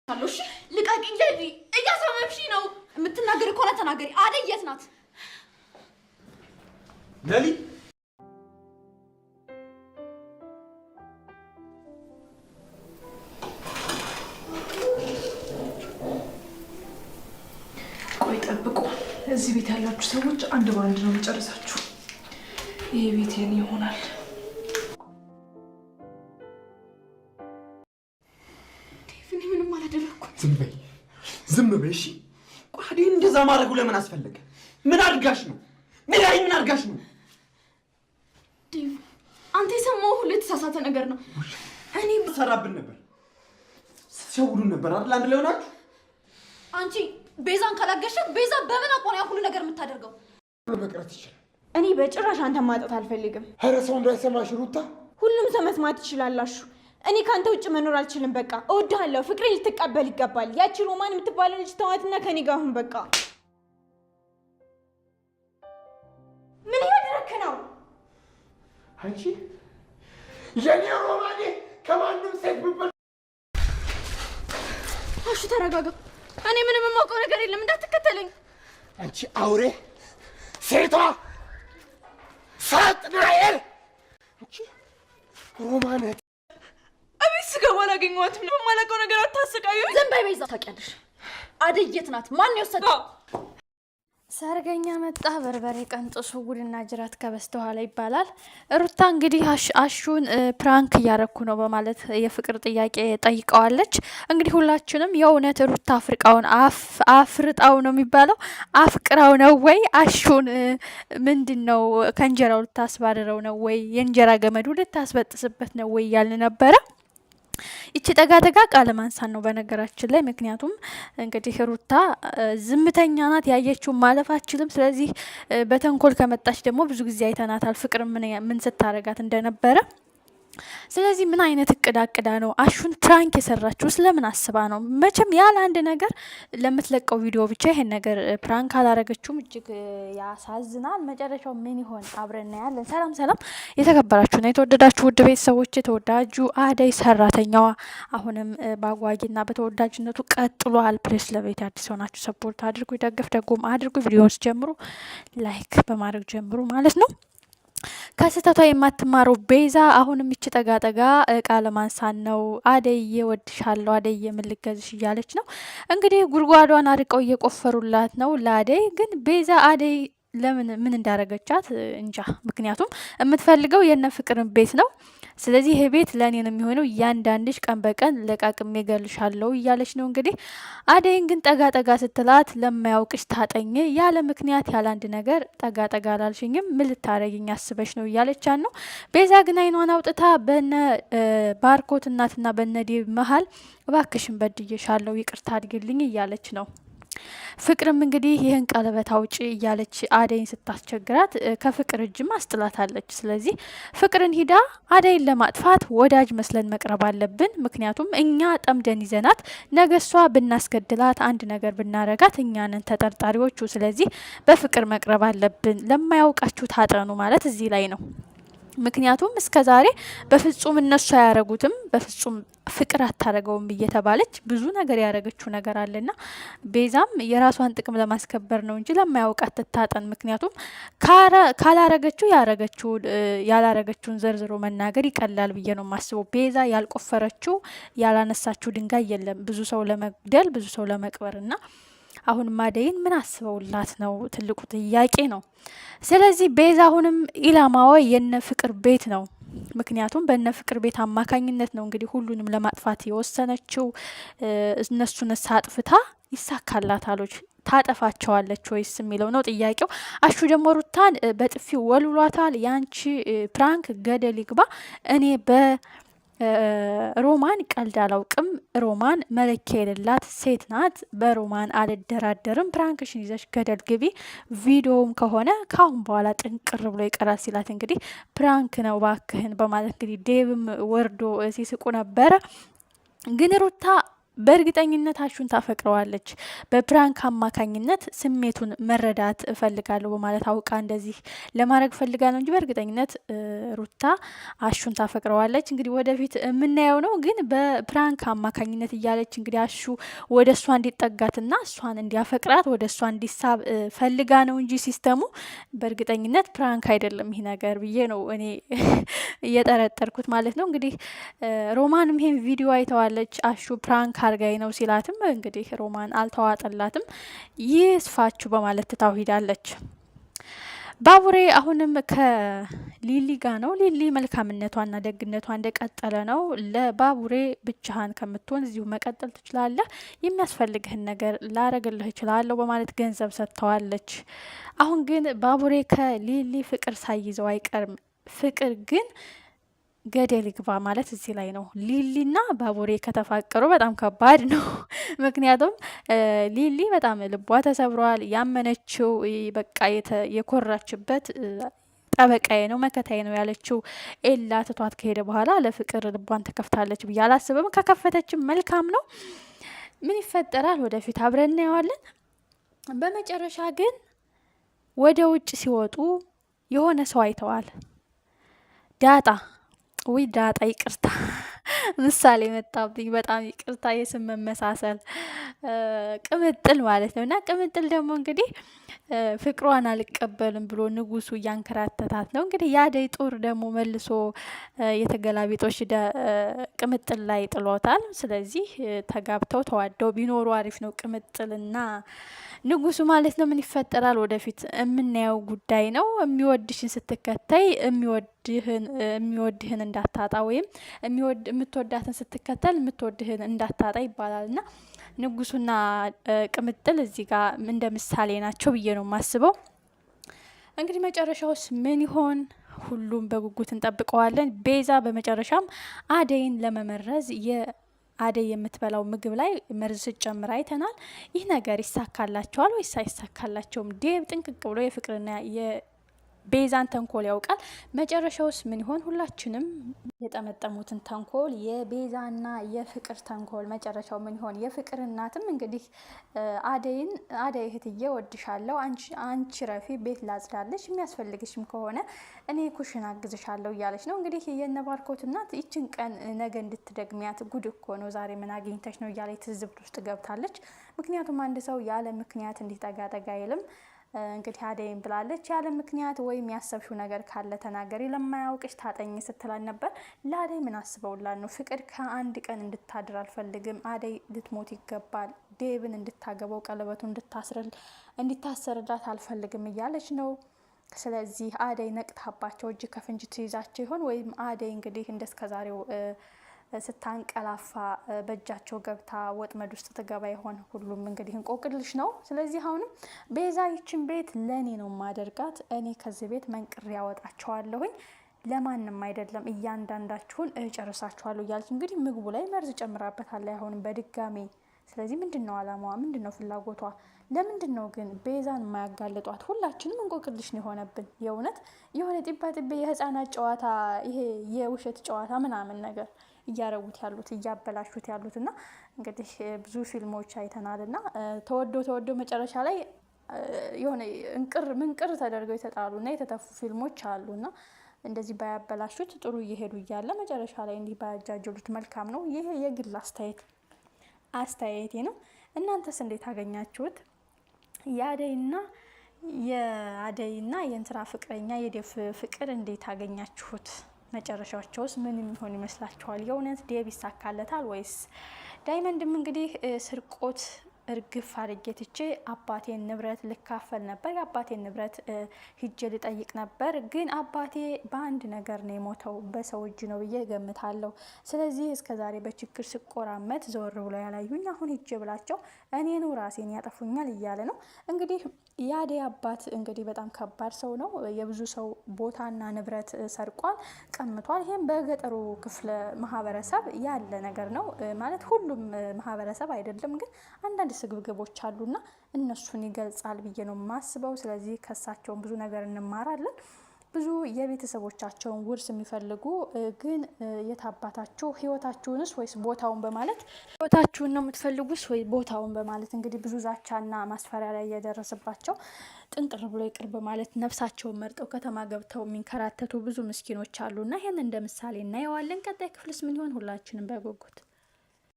አሎሽ ልቃቂ ጀዲ እያሰመምሽ ነው የምትናገሪ ኮነ ተናገሪ አደይ የት ናት ነሊ ቆይ ጠብቁ እዚህ ቤት ያላችሁ ሰዎች አንድ ባንድ ነው የሚጨርሳችሁ ይሄ ቤት የኔ ይሆናል ዝም በይ እሺ ቋዲ እንደዛ ማድረጉ ለምን አስፈለገ ምን አድርጋሽ ነው ምን አድርጋሽ ነው ዲቭ አንተ የሰማው ሁሉ የተሳሳተ ነገር ነው እኔ በሰራብን ነበር ሲያውዱን ነበር አይደል አንድ ላይ ሆናችሁ አንቺ ቤዛን ካላገሽ ቤዛ በምን አቆና ሁሉ ነገር የምታደርገው መቅረት ይችላል እኔ በጭራሽ አንተ ማጣት አልፈልግም ኧረ ሰው እንዳይሰማሽ ሩታ ሁሉም ሰው መስማት ይችላልላችሁ እኔ ካንተ ውጭ መኖር አልችልም በቃ እወድሃለሁ ፍቅሬ ልትቀበል ይገባል ያቺ ሮማን የምትባለው ልጅ ተዋትና ከኔ ጋር አሁን በቃ ምን እያደረክ ነው አንቺ የኔ ሮማኔ ከማንም ሴት ብበል አሹ ተረጋጋ እኔ ምንም የማውቀው ነገር የለም እንዳትከተለኝ አንቺ አውሬ ሴቷ ሳጥናኤል አንቺ ሮማኔ ስገባ ላገኘኋት ነው የማላውቀው ነገር አታስቃዩ ዝም በይ ቤዛ ታውቂያለሽ አደይ የት ናት ማን የወሰደው ሰርገኛ መጣ በርበሬ ቀንጥሱ ጉድና ጅራት ከበስተኋላ ይባላል ሩታ እንግዲህ አሹን ፕራንክ እያረኩ ነው በማለት የፍቅር ጥያቄ ጠይቀዋለች እንግዲህ ሁላችንም የእውነት ሩታ አፍርጣው ነው የሚባለው አፍቅራው ነው ወይ አሹን ምንድነው ከእንጀራው ልታስባረረው ነው ወይ የእንጀራ ገመዱ ልታስበጥስበት ነው ወይ ያልን ነበረ ይቺ ጠጋ ቃለ ማንሳን ነው በነገራችን ላይ ምክንያቱም እንግዲህ ሩታ ዝምተኛ ናት ያየችው ማለፍ አትችልም ስለዚህ በተንኮል ከመጣች ደግሞ ብዙ ጊዜ አይተናታል ፍቅር ምን ስታረጋት እንደነበረ ስለዚህ ምን አይነት እቅዳ ነው አሹን ፕራንክ የሰራችው ስለምን አስባ ነው መቼም ያለ አንድ ነገር ለምትለቀው ቪዲዮ ብቻ ይሄን ነገር ፕራንክ አላረገችውም እጅግ ያሳዝናል መጨረሻው ምን ይሆን አብረን እናያለን ሰላም የተከበራችሁና የተወደዳችሁ ውድ ቤተሰቦች ተወዳጁ አደይ ሰራተኛዋ አሁንም ባጓጊና በተወዳጅነቱ ቀጥሏል ፕሬስ ለቤት አዲስ ሆናችሁ ሰፖርት አድርጉ ይደገፍ ደጎም አድርጉ ቪዲዮስ ጀምሩ ላይክ በማድረግ ጀምሩ ማለት ነው ከስተቷ የማትማረው ቤዛ አሁንም እቺ ጠጋ ቃለ ማንሳን ነው አደይ ወድሻለሁ አደይ የምልገዝሽ እያለች ነው እንግዲህ ጉርጓዷን አርቀው እየቆፈሩላት ነው ለአደይ ግን ቤዛ አደይ ለምን ምን እንዳረገቻት እንጃ ምክንያቱም የምትፈልገው የነ ፍቅርን ቤት ነው ስለዚህ ይሄ ቤት ለኔ ነው የሚሆነው ያንዳንድሽ ቀን በቀን ለቃቅሜ ገልሻለሁ እያለች ነው እንግዲህ አደይን ግን ጠጋ ስትላት ለማያውቅሽ ታጠኝ ያለ ምክንያት ያለ አንድ ነገር ጠጋ አላልሽኝም ምን ልታረጊኝ አስበሽ ነው እያለቻት ነው ቤዛ ግን አይኗን አውጥታ በነ ባርኮት እናትና በነ ዴብ መሃል እባክሽን በድዬሻለሁ ይቅርታ አድርግልኝ እያለች ነው ፍቅርም እንግዲህ ይህን ቀለበት አውጪ እያለች አደይን ስታስቸግራት ከፍቅር እጅም አስጥላታለች ስለዚህ ፍቅርን ሂዳ አደይን ለማጥፋት ወዳጅ መስለን መቅረብ አለብን ምክንያቱም እኛ ጠምደን ይዘናት ነገሷ ብናስገድላት አንድ ነገር ብናረጋት እኛንን ተጠርጣሪዎቹ ስለዚህ በፍቅር መቅረብ አለብን ለማያውቃችሁ ታጠኑ ማለት እዚህ ላይ ነው ምክንያቱም እስከዛሬ በፍጹም እነሱ ያረጉትም በፍጹም ፍቅር አታረገውም እየተባለች ብዙ ነገር ያረገችው ነገር አለና ቤዛም የራሷን ጥቅም ለማስከበር ነው እንጂ ለማያውቃት ትታጠን ምክንያቱም ካላረገችው ያላረገችውን ዘርዝሮ መናገር ይቀላል ብዬ ነው ማስበው ቤዛ ያልቆፈረችው ያላነሳችው ድንጋይ የለም ብዙ ሰው ለመግደል ብዙ ሰው ለመቅበርና አሁን ማደይን ምን አስበውላት ነው ትልቁ ጥያቄ ነው ስለዚህ ቤዛ አሁንም ኢላማዋ የነ ፍቅር ቤት ነው ምክንያቱም በነ ፍቅር ቤት አማካኝነት ነው እንግዲህ ሁሉንም ለማጥፋት የወሰነችው እነሱን ሳጥፍታ ይሳካላታለች ታጠፋቸዋለች ወይስ የሚለው ነው ጥያቄው አሹ ደግሞ ሩታን በጥፊ ወልሏታል ያንቺ ፕራንክ ገደል ይግባ እኔ ሮማን ቀልድ አላውቅም ሮማን መለኪያ የሌላት ሴት ናት በሮማን አልደራደርም ፕራንክሽን ይዘሽ ገደል ግቢ ቪዲዮውም ከሆነ ካሁን በኋላ ጥንቅር ብሎ ይቀራል ሲላት እንግዲህ ፕራንክ ነው ባክህን በማለት እንግዲህ ዴብም ወርዶ ሲስቁ ነበረ ግን ሩታ በእርግጠኝነት አሹን ታፈቅረዋለች። በፕራንክ አማካኝነት ስሜቱን መረዳት እፈልጋለሁ በማለት አውቃ እንደዚህ ለማድረግ ፈልጋ ነው እንጂ በእርግጠኝነት ሩታ አሹን ታፈቅረዋለች። እንግዲህ ወደፊት የምናየው ነው። ግን በፕራንክ አማካኝነት እያለች እንግዲህ አሹ ወደ እሷ እንዲጠጋትና እሷን እንዲያፈቅራት ወደ እሷ እንዲሳብ ፈልጋ ነው እንጂ ሲስተሙ በእርግጠኝነት ፕራንክ አይደለም ይህ ነገር ብዬ ነው እኔ እየጠረጠርኩት ማለት ነው። እንግዲህ ሮማንም ይሄን ቪዲዮ አይተዋለች። አሹ ፕራንክ አርጋይ ነው ሲላትም እንግዲህ ሮማን አልተዋጠላትም። ይስፋችሁ በማለት ትታው ሂዳለች። ባቡሬ አሁንም ከሊሊ ጋር ነው። ሊሊ መልካምነቷና ደግነቷ እንደቀጠለ ነው። ለባቡሬ ብቻህን ከምትሆን እዚሁ መቀጠል ትችላለህ፣ የሚያስፈልግህን ነገር ላረግልህ እችላለሁ በማለት ገንዘብ ሰጥተዋለች። አሁን ግን ባቡሬ ከሊሊ ፍቅር ሳይዘው አይቀርም። ፍቅር ግን ገደል ይግባ ማለት እዚህ ላይ ነው። ሊሊና ባቡሬ ከተፋቀሩ በጣም ከባድ ነው። ምክንያቱም ሊሊ በጣም ልቧ ተሰብሯል። ያመነችው በቃ የኮራችበት ጠበቃዬ ነው መከታዬ ነው ያለችው ኤላ ትቷት ከሄደ በኋላ ለፍቅር ልቧን ተከፍታለች ብዬ አላስብም። ከከፈተችም መልካም ነው። ምን ይፈጠራል ወደፊት አብረን እናየዋለን። በመጨረሻ ግን ወደ ውጭ ሲወጡ የሆነ ሰው አይተዋል። ዳጣ ዳጣ ይቅርታ ምሳሌ መጣብኝ። በጣም ይቅርታ የስም መመሳሰል። ቅምጥል ማለት ነው። እና ቅምጥል ደግሞ እንግዲህ ፍቅሯን አልቀበልም ብሎ ንጉሱ እያንከራተታት ነው። እንግዲህ የአደይ ጦር ደግሞ መልሶ የተገላቢጦሽ ቅምጥል ላይ ጥሎታል። ስለዚህ ተጋብተው ተዋደው ቢኖሩ አሪፍ ነው ቅምጥልና ንጉሱ ማለት ነው። ምን ይፈጠራል ወደፊት የምናየው ጉዳይ ነው። የሚወድሽን ስትከተይ የሚወድህን እንዳታጣ ወይም የምትወዳትን ስትከተል የምትወድህን እንዳታጣ ይባላል እና ንጉሱና ቅምጥል እዚህ ጋር እንደ ምሳሌ ናቸው ብዬ ነው የማስበው። እንግዲህ መጨረሻውስ ምን ይሆን? ሁሉም በጉጉት እንጠብቀዋለን። ቤዛ በመጨረሻም አደይን ለመመረዝ አደይ የምትበላው ምግብ ላይ መርዝ ስትጨምር አይተናል። ይህ ነገር ይሳካላቸዋል ወይስ አይሳካላቸውም? ዴብ ጥንቅቅ ብሎ የፍቅርና የቤዛን ተንኮል ያውቃል። መጨረሻውስ ምን ይሆን? ሁላችንም የጠመጠሙትን ተንኮል የቤዛና የፍቅር ተንኮል መጨረሻው ምን ይሆን? የፍቅር እናትም እንግዲህ አደይ እህትዬ ወድሻለሁ፣ አንቺ ረፊ ቤት ላጽዳለች፣ የሚያስፈልግሽም ከሆነ እኔ ኩሽን አግዝሻለሁ እያለች ነው። እንግዲህ የነባርኮት እናት ይችን ቀን ነገ እንድትደግሚያት ጉድ እኮ ነው ዛሬ ምን አግኝተሽ ነው እያለች ትዝብት ውስጥ ገብታለች። ምክንያቱም አንድ ሰው ያለ ምክንያት እንዲጠጋ አይልም። እንግዲህ አደይም ብላለች ያለ ምክንያት ወይም ያሰብሽው ነገር ካለ ተናገሪ፣ ለማያውቅሽ ታጠኝ ስትላል ነበር። ለአደይ ምን አስበውላል ነው? ፍቅር ከአንድ ቀን እንድታድር አልፈልግም፣ አደይ ልትሞት ይገባል፣ ዴብን እንድታገባው ቀለበቱ እንዲታሰርላት አልፈልግም እያለች ነው። ስለዚህ አደይ ነቅታባቸው እጅ ከፍንጅ ትይዛቸው ይሆን? ወይም አደይ እንግዲህ እንደስከዛሬው ስታንቀላፋ በእጃቸው ገብታ ወጥመድ ውስጥ ትገባ ይሆን? ሁሉም እንግዲህ እንቆቅልሽ ነው። ስለዚህ አሁንም ቤዛ ይችን ቤት ለእኔ ነው ማደርጋት፣ እኔ ከዚህ ቤት መንቅሬ ያወጣቸዋለሁኝ፣ ለማንም አይደለም፣ እያንዳንዳችሁን እጨርሳችኋለሁ እያለች እንግዲህ ምግቡ ላይ መርዝ ጨምራበታለች አሁንም በድጋሚ። ስለዚህ ምንድን ነው አላማዋ? ምንድን ነው ፍላጎቷ? ለምንድን ነው ግን ቤዛን የማያጋልጧት? ሁላችንም እንቆቅልሽ ነው የሆነብን። የእውነት የሆነ ጢባ ጢቤ የህፃናት ጨዋታ፣ ይሄ የውሸት ጨዋታ ምናምን ነገር እያረጉት ያሉት እያበላሹት ያሉት እና እንግዲህ ብዙ ፊልሞች አይተናል እና ተወዶ መጨረሻ ላይ የሆነ ምንቅር ተደርገው የተጣሉ እና የተተፉ ፊልሞች አሉ እና እንደዚህ ባያበላሹት ጥሩ እየሄዱ እያለ መጨረሻ ላይ እንዲህ ባያጃጅሉት መልካም ነው። ይሄ የግል አስተያየቴ ነው። እናንተስ እንዴት አገኛችሁት? የአደይና የእንትና ፍቅረኛ የዴፍ ፍቅር እንዴት አገኛችሁት? መጨረሻቸውስ ምን የሚሆን ይመስላችኋል? የእውነት ዴብ ይሳካለታል ወይስ? ዳይመንድም እንግዲህ ስርቆት እርግፍ አድርጌ ትቼ አባቴን ንብረት ልካፈል ነበር፣ የአባቴን ንብረት ሂጄ ልጠይቅ ነበር፣ ግን አባቴ በአንድ ነገር ነው የሞተው፣ በሰው እጅ ነው ብዬ ገምታለሁ። ስለዚህ እስከዛሬ በችግር ስቆራመት ዘወር ብሎ ያላዩኝ፣ አሁን ሂጄ ብላቸው እኔኑ ራሴን ያጠፉኛል እያለ ነው። እንግዲህ የአደይ አባት እንግዲህ በጣም ከባድ ሰው ነው። የብዙ ሰው ቦታና ንብረት ሰርቋል፣ ቀምቷል። ይህም በገጠሩ ክፍለ ማህበረሰብ ያለ ነገር ነው ማለት ሁሉም ማህበረሰብ አይደለም፣ ግን አንዳንድ ስግብግቦች አሉና እነሱን ይገልጻል ብዬ ነው የማስበው። ስለዚህ ከሳቸውን ብዙ ነገር እንማራለን። ብዙ የቤተሰቦቻቸውን ውርስ የሚፈልጉ ግን የታባታችሁ ህይወታችሁንስ ወይስ ቦታውን በማለት ህይወታችሁን ነው የምትፈልጉስ ወይ ቦታውን በማለት እንግዲህ ብዙ ዛቻና ማስፈራሪያ ላይ የደረሰባቸው ጥንቅር ብሎ ይቅር በማለት ነፍሳቸውን መርጠው ከተማ ገብተው የሚንከራተቱ ብዙ ምስኪኖች አሉና ይህን እንደ ምሳሌ እናየዋለን። ቀጣይ ክፍልስ ምን ይሆን? ሁላችንም በጉጉት